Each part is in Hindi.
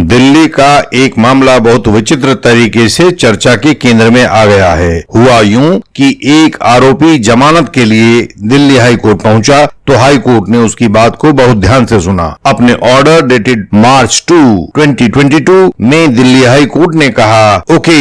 दिल्ली का एक मामला बहुत विचित्र तरीके से चर्चा के केंद्र में आ गया है। हुआ यूं कि एक आरोपी जमानत के लिए दिल्ली हाई कोर्ट पहुंचा तो हाई कोर्ट ने उसकी बात को बहुत ध्यान से सुना। अपने ऑर्डर डेटेड मार्च 2, 2022 में दिल्ली हाई कोर्ट ने कहा, okay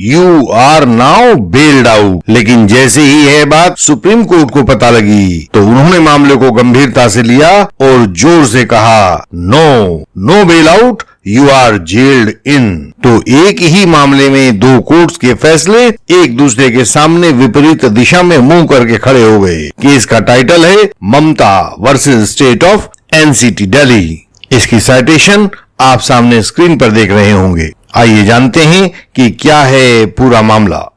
you are now bailed out. लेकिन जैसे ही यह बात सुप्रीम कोर्ट को पता लगी तो उन्होंने मामले को गंभीरता से लिया और जोर से कहा, no bail out, you are jailed in. तो एक ही मामले में दो कोर्ट्स के फैसले एक दूसरे के सामने विपरीत दिशा में मुंह करके खड़े हो गए। केस का टाइटल है Mamta versus state of NCT Delhi. इसकी साइटेशन आप सामने स्क्रीन पर देख रहे होंगे। आइए जानते हैं कि क्या है पूरा मामला।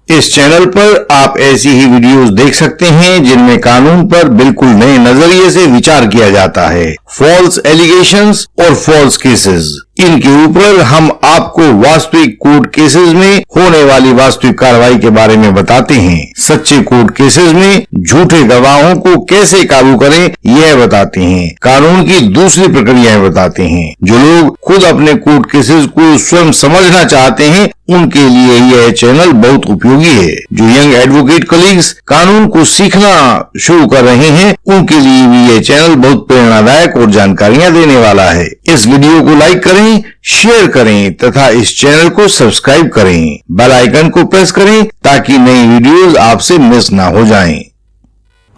इस चैनल पर आप ऐसी ही वीडियोस देख सकते हैं जिनमें कानून पर बिल्कुल नए नजरिए से विचार किया जाता है। फॉल्स एलिगेशंस और फॉल्स केसेस, इनके ऊपर हम आपको वास्तविक कोर्ट केसेस में होने वाली वास्तविक कार्रवाई के बारे में बताते हैं। सच्चे कोर्ट केसेस में झूठे गवाहों को कैसे काबू करें यह बताते हैं। कानून की दूसरी प्रक्रियाएं बताते हैं। जो लोग खुद अपने कोर्ट केसेस को स्वयं समझना चाहते हैं उनके लिए यह चैनल बहुत उपयोगी है। जो यंग एडवोकेट कलीग्स कानून को सीखना शुरू कर रहे हैं उनके लिए भी यह चैनल बहुत प्रेरणादायक और जानकारियां देने वाला है। इस वीडियो को लाइक करें, शेयर करें तथा इस चैनल को सब्सक्राइब करें। बेल आइकन को प्रेस करें ताकि नई वीडियोस आपसे मिस ना हो जाएं।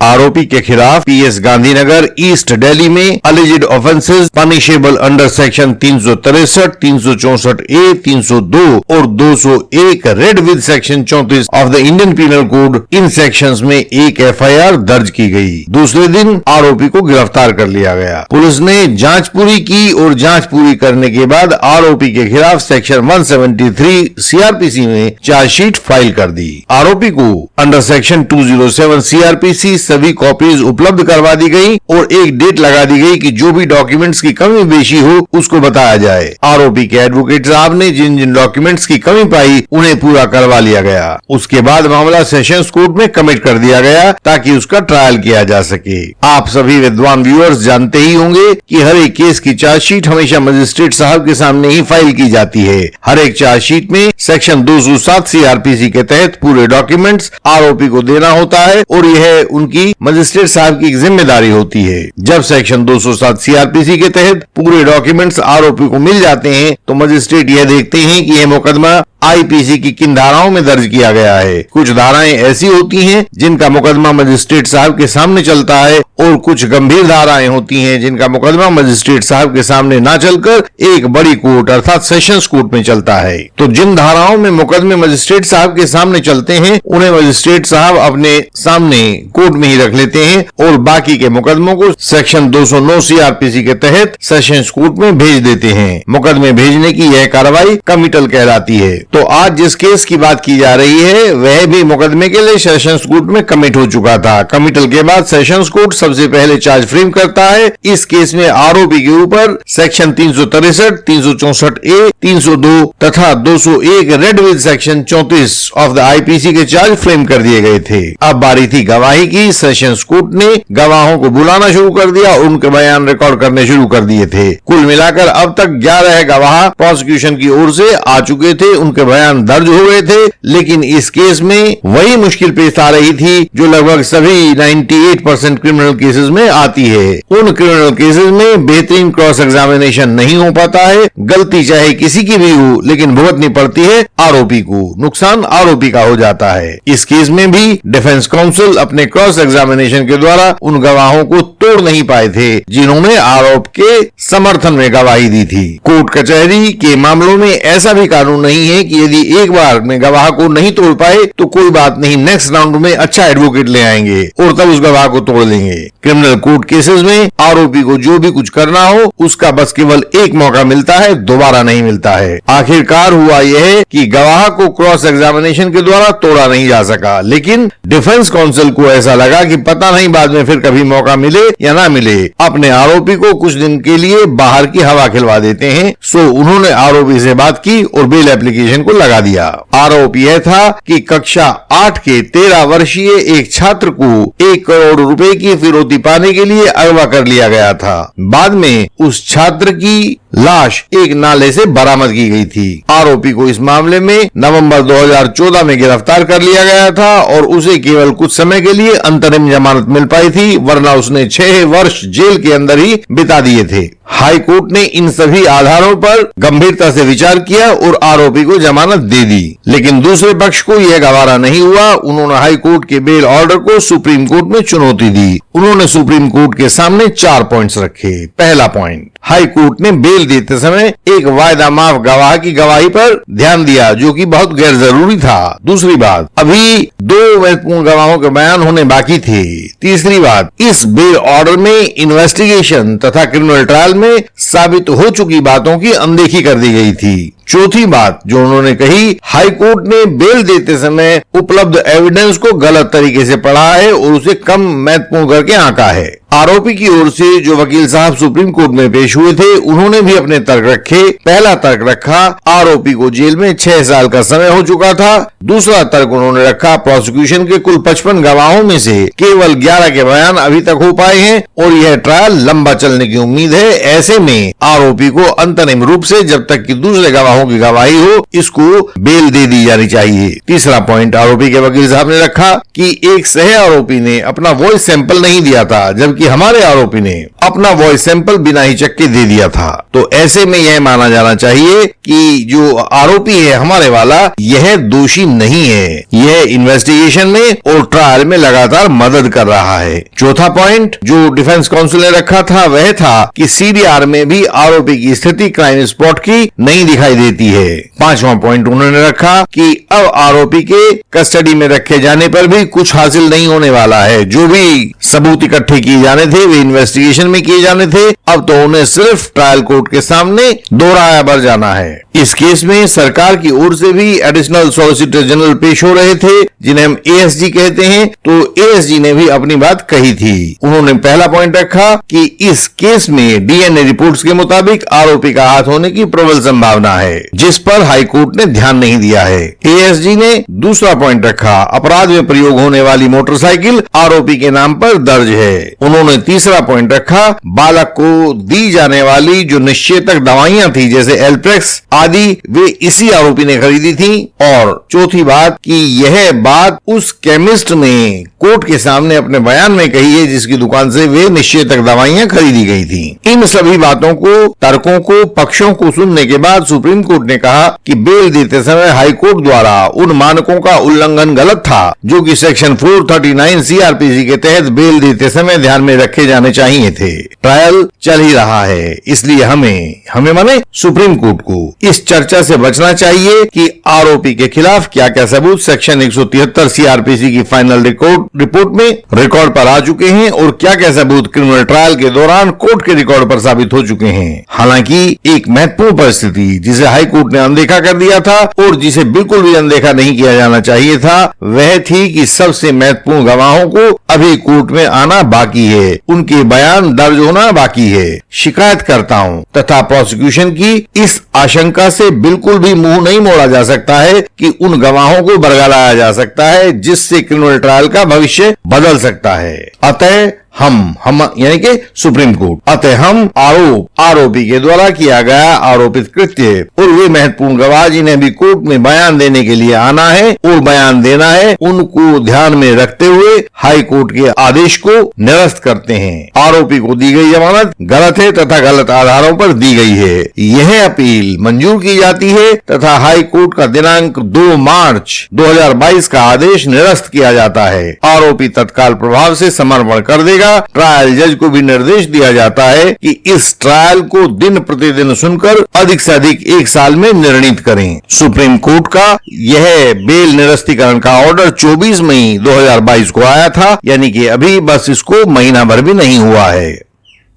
आरोपी के खिलाफ पीएस गांधीनगर ईस्ट दिल्ली में alleged offences punishable under section 363, 364 A, 302 और 201 read with section 34 of the Indian Penal Code, इन सेक्शंस में एक एफआईआर दर्ज की गई। दूसरे दिन आरोपी को गिरफ्तार कर लिया गया। पुलिस ने जांच पूरी की और जांच पूरी करने के बाद आरोपी के खिलाफ सेक्शन 173 सीआरपीसी में चार्जशीट फाइल कर दी। आरोपी को अंडर सेक्शन 207 सीआरपीसी सभी कॉपीज उपलब्ध करवा दी गई और एक डेट लगा दी गई कि जो भी डॉक्यूमेंट्स की कमी बेशी हो उसको बताया जाए। आरोपी के एडवोकेट साहब ने जिन जिन डॉक्यूमेंट्स की कमी पाई उन्हें पूरा करवा लिया गया। उसके बाद मामला सेशंस कोर्ट में कमिट कर दिया गया ताकि उसका ट्रायल किया जा सके। आप सभी विद्वान व्यूअर्स जानते ही होंगे कि हर एक केस की चार्जशीट हमेशा मजिस्ट्रेट साहब के सामने ही फाइल की जाती है। हर एक चार्जशीट में सेक्शन 207 सीआरपीसी के तहत पूरे डॉक्यूमेंट्स आरोपी को देना होता है और यह उनकी मजिस्ट्रेट साहब की जिम्मेदारी होती है। जब सेक्शन 207 सीआरपीसी के तहत पूरे डॉक्यूमेंट्स आरोपी को मिल जाते हैं तो मजिस्ट्रेट यह देखते हैं कि यह मुकदमा आईपीसी की किन धाराओं में दर्ज किया गया है। कुछ धाराएं ऐसी होती हैं जिनका मुकदमा मजिस्ट्रेट साहब के सामने चलता है और कुछ गंभीर धाराएं होती हैं जिनका मुकदमा मजिस्ट्रेट साहब के सामने ना चलकर एक बड़ी कोर्ट अर्थात सेशंस कोर्ट में चलता है। तो जिन धाराओं में मुकदमे मजिस्ट्रेट साहब के सामने चलते हैं उन्हें मजिस्ट्रेट साहब अपने सामने कोर्ट में ही रख लेते हैं और बाकी के मुकदमों को सेक्शन 209 सीआरपीसी के तहत सेशंस कोर्ट में भेज देते हैं। मुकदमे भेजने की यह कार्रवाई कमिटल कहलाती है। तो आज जिस केस की बात की जा रही है वह भी मुकदमे के लिए सेशंस कोर्ट में कमिट हो चुका था। कमिटल के बाद सेशंस कोर्ट सबसे पहले चार्ज फ्रेम करता है। इस केस में आरोपी के ऊपर सेक्शन 363, 364 ए, 302 तथा 201 read with section 34 of the IPC के चार्ज फ्रेम कर दिए गए थे। अब बारी थी गवाही की। सेशंस कोर्ट ने गवाहों को बुलाना शुरू कर दिया और उनके बयान रिकॉर्ड करने शुरू कर दिए थे। कुल मिलाकर अब तक 11 गवाह प्रोसिक्यूशन की ओर से आ चुके थे, उनके बयान दर्ज हो गए थे। लेकिन इस केस में वही मुश्किल पेश आ रही थी जो लगभग सभी 98% क्रिमिनल केसेस में आती है। उन क्रिमिनल केसेस में बेहतरीन क्रॉस एग्जामिनेशन नहीं हो पाता है। गलती चाहे किसी की भी हो लेकिन भुगतनी पड़ती है आरोपी को। नुकसान आरोपी का हो जाता है। इस केस में भी डिफेंस काउंसिल अपने क्रॉस एग्जामिनेशन के द्वारा उन गवाहों को तोड़ नहीं पाए थे जिन्होंने आरोप के समर्थन में गवाही दी थी। कोर्ट कचहरी के मामलों में ऐसा भी कानून नहीं है कि यदि एक बार में गवाह को नहीं तोड़ पाए तो कोई बात नहीं, नेक्स्ट राउंड में अच्छा एडवोकेट ले आएंगे और तब उस गवाह को तोड़ लेंगे। क्रिमिनल कोर्ट केसेस में आरोपी को जो भी कुछ करना हो उसका बस केवल एक मौका मिलता है, दोबारा नहीं मिलता है। आखिरकार हुआ यह कि गवाह को क्रॉस एग्जामिनेशन के द्वारा तोड़ा नहीं जा सका, लेकिन डिफेंस काउंसिल को ऐसा लगा कि पता नहीं बाद में फिर कभी मौका मिले या ना मिले, अपने आरोपी को कुछ दिन के लिए बाहर की हवा खिलवा देते हैं। सो उन्होंने आरोपी से बात की और बेल एप्लीकेशन प्रोसिक्यूशन को लगा दिया। आरोप यह था कि कक्षा 8 के 13 वर्षीय एक छात्र को 1 करोड़ रुपए की फिरौती पाने के लिए अगवा कर लिया गया था। बाद में उस छात्र की लाश एक नाले से बरामद की गई थी। आरोपी को इस मामले में नवंबर 2014 में गिरफ्तार कर लिया गया था और उसे केवल कुछ समय के लिए अंतरिम जमानत मिल पाई थी, वरना उसने 6 वर्ष जेल के अंदर ही बिता दिए थे। हाई कोर्ट ने इन सभी आधारों पर गंभीरता से विचार किया और आरोपी को जमानत दे दी, लेकिन दूसरे पक्ष को यह गवारा नहीं हुआ। उन्होंने हाई कोर्ट के बेल ऑर्डर को सुप्रीम कोर्ट में चुनौती दी। उन्होंने सुप्रीम कोर्ट के सामने 4 पॉइंट्स रखे। पहला पॉइंट, हाई कोर्ट ने बेल देते समय एक वायदा माफ गवाह की गवाही पर ध्यान दिया, जो कि बहुत गैर जरूरी था। दूसरी बात, अभी 2 महत्वपूर्ण गवाहों के बयान होने बाकी थे। तीसरी बात, इस बेल ऑर्डर में इन्वेस्टिगेशन तथा क्रिमिनल ट्रायल में साबित हो चुकी बातों की अनदेखी कर दी गई थी। चौथी बात जो उन्होंने कही, हाई कोर्ट ने बेल देते समय उपलब्ध एविडेंस को गलत तरीके से पढ़ा है और उसे कम महत्वपूर्ण करके आंका है। आरोपी की ओर से जो वकील साहब सुप्रीम कोर्ट में पेश हुए थे, उन्होंने भी अपने तर्क रखे। पहला तर्क रखा, आरोपी को जेल में 6 साल का समय हो चुका था। दूसरा तर्क उन्होंने रखा, प्रोसिक्यूशन के कुल 55 गवाहों में से केवल 11 के बयान अभी तक हो पाए हैं और यह ट्रायल लंबा चलने की उम्मीद है। ऐसे में आरोपी को अंतरिम रूप से जब तक कि दूसरे गवाहों की गवाही हो, इसको बेल दे दी जानी चाहिए। तीसरा पॉइंट आरोपी के वकील साहब ने रखा कि एक सह आरोपी ने अपना वॉइस सैंपल नहीं दिया था, जबकि हमारे आरोपी ने अपना वॉइस सैंपल बिना ही चक्के दे दिया था। तो ऐसे में यह माना जाना चाहिए कि जो आरोपी है हमारे वाला, यह दोषी नहीं है। यह इन्वेस्टिगेशन में और ट्रायल में लगातार मदद कर रहा है। चौथा पॉइंट जो डिफेंस काउंसिल ने रखा था वह था कि सीडीआर में भी आरोपी की स्थिति क्राइम स्पॉट की नहीं दिखाई देती है। पांचवा पॉइंट उन्होंने रखा कि अब आरोपी के कस्टडी में रखे जाने पर भी कुछ हासिल नहीं होने वाला है। जो भी सबूत इकट्ठे किए जाने थे वे इन्वेस्टिगेशन में किए जाने थे, अब तो उन्हें सिर्फ ट्रायल कोर्ट के सामने दोहराया भर जाना है। इस केस में सरकार की ओर से भी एडिशनल सॉलिसिटर जनरल पेश हो रहे थे, जिन्हें हम एएसजी कहते हैं। तो एएसजी ने भी अपनी बात कही थी। उन्होंने पहला पॉइंट रखा कि इस केस में डीएनए रिपोर्ट्स के मुताबिक आरोपी का हाथ होने की प्रबल संभावना है, जिस पर हाई कोर्ट ने ध्यान नहीं दिया है। एएसजी ने दूसरा पॉइंट रखा, अपराध में प्रयोग होने वाली मोटरसाइकिल आरोपी के नाम पर दर्ज है। उन्होंने तीसरा पॉइंट रखा, बालक को दी जाने वाली जो निश्चेतक दवाइयां थी जैसे एल्प्रेक्स आदि, वे इसी आरोपी ने खरीदी थी। और चौथी बात कि यह बात उस केमिस्ट ने कोर्ट के सामने अपने बयान में कही है जिसकी दुकान से वे निश्चेतक दवाइयां खरीदी गई थी। इन सभी बातों को, तर्कों को, पक्षों को सुनने के बाद सुप्रीम कोर्ट ने कहा कि बेल देते समय हाई कोर्ट द्वारा उन मानकों का उल्लंघन गलत था जो कि सेक्शन 439 सीआरपीसी के तहत बेल देते समय ध्यान में रखे जाने चाहिए थे। ट्रायल चल ही रहा है, इसलिए हमें माने सुप्रीम कोर्ट को इस चर्चा से बचना चाहिए कि आरोपी के खिलाफ क्या क्या सबूत सेक्शन 173 सीआरपीसी की फाइनल रिपोर्ट में रिकॉर्ड पर आ चुके हैं और क्या क्या सबूत क्रिमिनल ट्रायल के दौरान कोर्ट के रिकॉर्ड पर साबित हो चुके हैं। हालांकि एक महत्वपूर्ण परिस्थिति जिसे हाई कोर्ट ने अनदेखा कर दिया था और जिसे बिल्कुल भी अनदेखा नहीं किया जाना चाहिए था, वह थी कि सबसे महत्वपूर्ण गवाहों को अभी कोर्ट में आना बाकी है, उनके बयान दर्ज होना बाकी है। शिकायतकर्ताओं तथा प्रोसिक्यूशन की इस आशंका से बिल्कुल भी मुंह नहीं मोड़ा जा सकता है कि उन गवाहों को बरगलाया जा सकता है जिससे क्रिमिनल ट्रायल का भविष्य बदल सकता है। अतः हम यानी कि सुप्रीम कोर्ट, अतः हम आरोपी के द्वारा किया गया आरोपित कृत्य और वे महत्वपूर्ण गवाह जिन्हें भी कोर्ट में बयान देने के लिए आना है और बयान देना है, उनको ध्यान में रखते हुए हाई कोर्ट के आदेश को निरस्त करते हैं। आरोपी को दी गई जमानत गलत है तथा गलत आधारों पर दी गई है। यह अपील मंजूर की जाती है तथा हाई कोर्ट का दिनांक 2 मार्च 2022 का आदेश निरस्त किया जाता है। आरोपी तत्काल प्रभाव से समर्पण कर देगा। ट्रायल जज को भी निर्देश दिया जाता है कि इस ट्रायल को दिन प्रतिदिन सुनकर अधिक से अधिक 1 साल में निर्णित करें। सुप्रीम कोर्ट का यह बेल निरस्तीकरण का ऑर्डर 24 मई 2022 को आया था, यानी कि अभी बस इसको महीना भर भी नहीं हुआ है।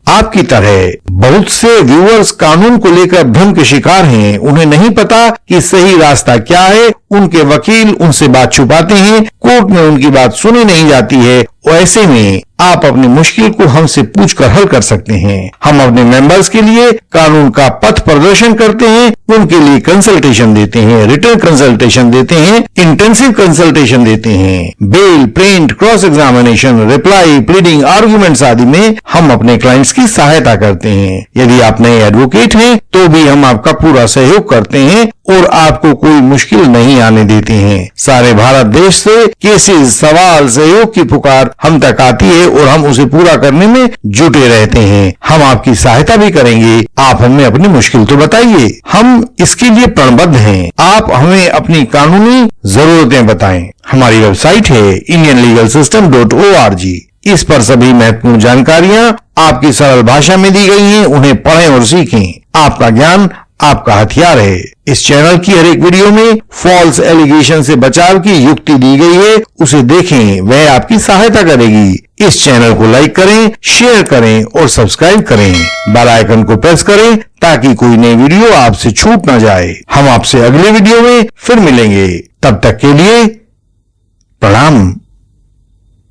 आपकी तरह बहुत से व्यूअर्स कानून को लेकर भ्रम के शिकार हैं। उन्हें नहीं पता कि सही रास्ता क्या है। उनके वकील उनसे बात छुपाते हैं, कोर्ट में उनकी बात सुनी नहीं जाती है। ऐसे में आप अपनी मुश्किल को हमसे पूछकर हल कर सकते हैं। हम अपने मेंबर्स के लिए कानून का पथ प्रदर्शन करते हैं, उनके लिए कंसल्टेशन देते हैं, रिटर्न कंसल्टेशन देते हैं, इंटेंसिव कंसल्टेशन देते हैं। Bail, print, cross examination, reply, pleading, arguments आदि में हम अपने क्लाइंट्स की सहायता करते हैं। यदि आप नए एडवोकेट हैं तो भी हम आपका पूरा सहयोग करते हैं और आपको कोई मुश्किल नहीं आने देते हैं। सारे भारत देश से केसेस, सवाल, सहयोग की पुकार हम तक आती है और हम उसे पूरा करने में जुटे रहते हैं। हम आपकी सहायता भी करेंगे। आप हमें अपनी मुश्किल तो बताइए, हम इसके लिए प्रणबद्ध हैं। आप हमें अपनी कानूनी जरूरतें बताएं। हमारी वेबसाइट है indianlegalsystem.org। इस पर सभी महत्वपूर्ण जानकारियां आपकी सरल भाषा में दी गई हैं। उन्हें पढ़ें और सीखें। आपका ज्ञान आपका हथियार है। इस चैनल की हर एक वीडियो में फॉल्स एलिगेशन से बचाव की युक्ति दी गई है, उसे देखें, वह आपकी सहायता करेगी। इस चैनल को लाइक करें, शेयर करें और सब्सक्राइब करें। बेल आइकन को प्रेस करें ताकि कोई नई वीडियो आपसे छूट ना जाए। हम आपसे अगले वीडियो में फिर मिलेंगे। तब तक के लिए प्रणाम।